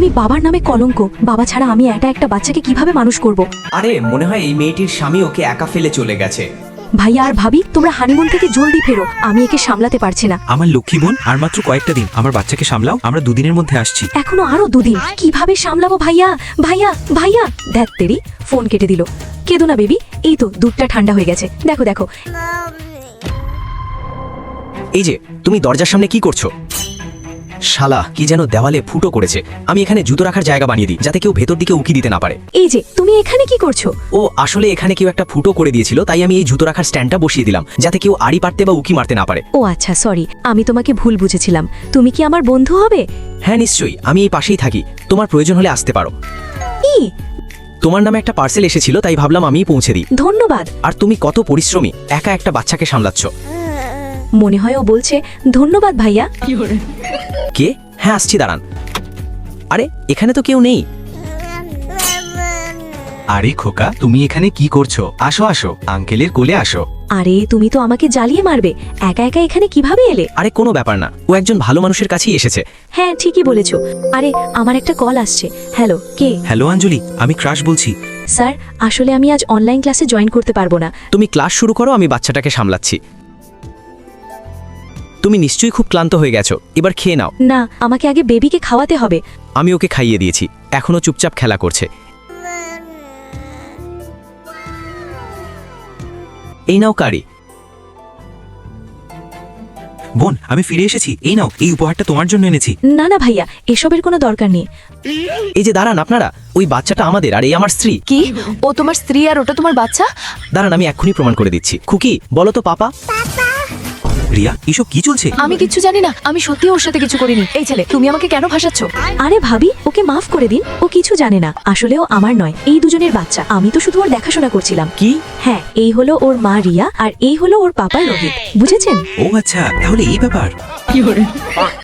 আমি বাবার নামে কলঙ্ক। বাবা ছাড়া আমি একটা বাচ্চাকে কিভাবে মানুষ করব? আরে মনে হয় এই মেয়েটির স্বামী ওকে একা ফেলে চলে গেছে। ভাইয়া আর ভাবি, তোমরা হানিমুন থেকে জলদি ফেরো, আমি একে সামলাতে পারছি না। আমার লক্ষ্মী বোন, আর মাত্র কয়েকটা দিন, আমার বাচ্চাকে সামলাও, আমরা দুদিনের মধ্যে আসছি। এখনো আরো 2 দিন, কিভাবে সামলাবো ভাইয়া? ভাইয়া ভাইয়া ধ্যাত তেরি, ফোন কেটে দিল। কেঁদো না বেবি, এই তো দুধটা ঠান্ডা হয়ে গেছে, দেখো দেখো। এই যে তুমি দরজার সামনে কি করছো? শালা কি যেন দেওয়ালে ফুটো করেছে। আমি এখানে জুতো রাখার জায়গা বানিয়ে দিই, যাতে কেউ ভেতর দিকে উকি দিতে না পারে। এই যে তুমি এখানে কি করছো? ও আসলে এখানে কেউ একটা ফুটো করে দিয়েছিল, তাই আমি এই জুতো রাখার স্ট্যান্ডটা বসিয়ে দিলাম, যাতে কেউ আড়ি পারতে বা উকি মারতে না পারে। ও আচ্ছা, সরি, আমি তোমাকে ভুল বুঝেছিলাম। তুমি কি আমার বন্ধু হবে? হ্যাঁ নিশ্চয়ই, আমি এই পাশেই থাকি, তোমার প্রয়োজন হলে আসতে পারো। কি? তোমার নামে একটা পার্সেল এসেছিল, তাই ভাবলাম আমিই পৌঁছে দিই। ধন্যবাদ। আর তুমি কত পরিশ্রমী, একা একটা বাচ্চাকে সামলাচ্ছ। মনে হয় ও বলছে ধন্যবাদ ভাইয়া। কে? হ্যাঁ আসছি, দাঁড়ান। আরে এখানে তো কেউ নেই। আরে খোকা, তুমি এখানে কি করছো? আসো আসো, আঙ্কেলের কোলে আসো। আরে তুমি তো আমাকে জ্বালিয়ে মারবে, একা একা এখানে কিভাবে এলে? আরে কোনো ব্যাপার না, ও একজন ভালো মানুষের কাছেই এসেছে। হ্যাঁ ঠিকই বলেছো। আরে আমার একটা কল আসছে। হ্যালো, কে? হ্যালো অঞ্জলি, আমি ক্রাশ বলছি। স্যার, আসলে আমি আজ অনলাইন ক্লাসে জয়েন করতে পারবো না। তুমি ক্লাস শুরু করো, আমি বাচ্চাটাকে সামলাচ্ছি। তুমি নিশ্চয়ই খুব ক্লান্ত হয়ে গেছো, এবার খেয়ে নাও। না, আমাকে আগে বেবিকে খাওয়াতে হবে। আমি ওকে খাইয়ে দিয়েছি, এখনো চুপচাপ খেলা করছে। এই নাও কারি। বোন, আমি ফিরে এসেছি, এই নাও, এই উপহারটা তোমার জন্য এনেছি। না না ভাইয়া, এসবের কোনো দরকার নেই। এই যে দাঁড়ান আপনারা, ওই বাচ্চাটা আমাদের আর এই আমার স্ত্রী। কি? ও তোমার স্ত্রী আর ওটা তোমার বাচ্চা? দাঁড়ান, আমি এক্ষুনি প্রমাণ করে দিচ্ছি। খুকি বলো তো পাপা। রিয়া, এসব কি চলছে? আমি কিচ্ছু জানি না, আমি সত্যি ওর সাথে কিছু করিনি। এই ছেলে, তুমি আমাকে কেন ভাসাচ্ছ? আরে ভাবি, ওকে মাফ করে দিন, ও কিছু জানে না। আসলেও আমার নয়, এই দুজনের বাচ্চা। আমি তো শুধু ওর দেখাশোনা করছিলাম। কি? হ্যাঁ, এই হলো ওর মা রিয়া, আর এই হলো ওর পাপা রোহিত, বুঝেছেন? ও আচ্ছা, তাহলে এই ব্যাপার।